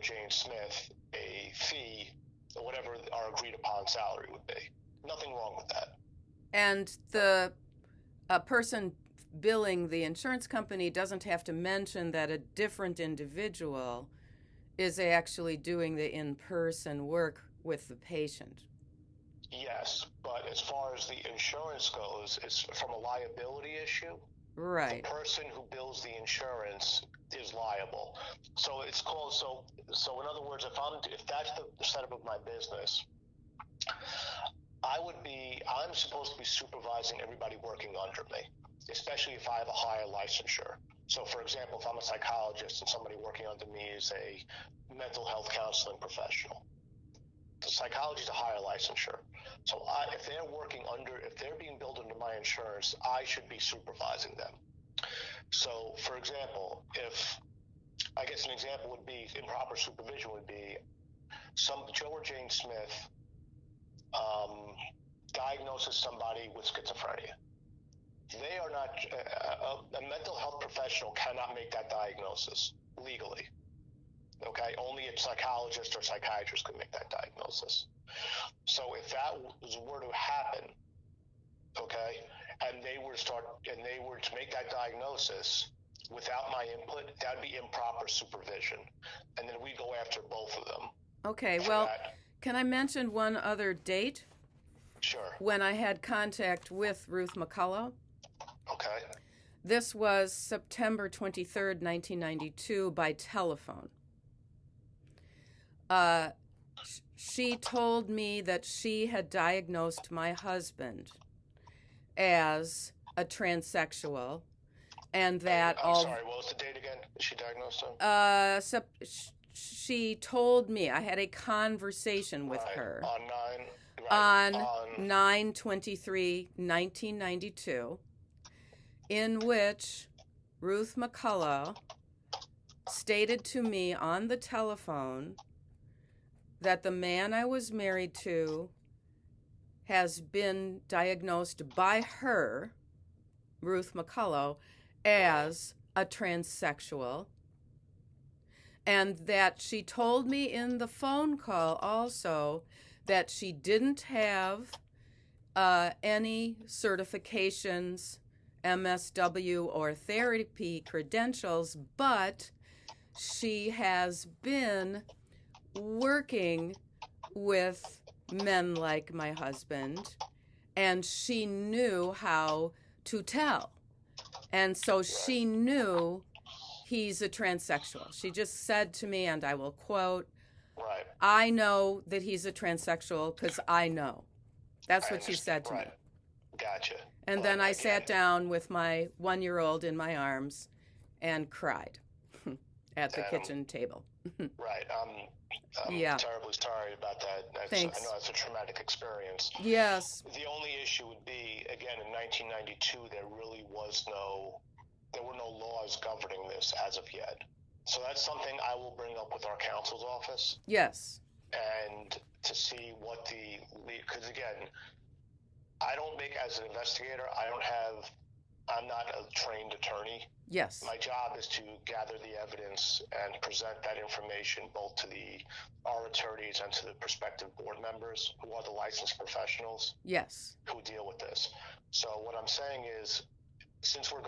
Jane Smith a fee, or whatever our agreed upon salary would be. Nothing wrong with that. And the person billing the insurance company doesn't have to mention that a different individual is actually doing the in-person work with the patient. Yes, but as far as the insurance goes, it's from a liability issue. Right. The person who bills the insurance is liable. So it's called, so in other words, if that's the setup of my business, I'm supposed to be supervising everybody working under me, especially if I have a higher licensure. So for example, if I'm a psychologist and somebody working under me is a mental health counseling professional, the psychology is a higher licensure. So if they're being billed under my insurance, I should be supervising them. So for example, I guess an example would be, improper supervision would be some Joe or Jane Smith diagnoses somebody with schizophrenia. They are not, a mental health professional cannot make that diagnosis legally. Okay, only a psychologist or psychiatrist could make that diagnosis. So if that were to happen, okay, and they were to make that diagnosis without my input, that would be improper supervision, and then we go after both of them. Okay, well, can I mention one other date? Sure. When I had contact with Ruth McCullough. Okay. This was September 23rd, 1992, by telephone. She told me that she had diagnosed my husband as a transsexual, and that sorry, what was the date again? She diagnosed him? She told me, I had a conversation with her on 9/23/1992, in which Ruth McCullough stated to me on the telephone that the man I was married to has been diagnosed by her, Ruth McCullough, as a transsexual, and that she told me in the phone call also that she didn't have any certifications, MSW or therapy credentials, but she has been working with men like my husband, and she knew how to tell. And so she knew he's a transsexual. She just said to me, and I will quote, right, I know that he's a transsexual because I know. That's what she said to me. Gotcha. And then I sat down with my 1-year-old in my arms and cried at the kitchen table. Right. I'm terribly sorry about that. Thanks. I know that's a traumatic experience. Yes. The only issue would be, again, in 1992, there were no laws governing this as of yet. So that's something I will bring up with our counsel's office. Yes. And to see what because again, I don't make, as an investigator, I'm not a trained attorney. Yes. My job is to gather the evidence and present that information both to our attorneys and to the prospective board members who are the licensed professionals. Yes. Who deal with this. So what I'm saying is, since we're going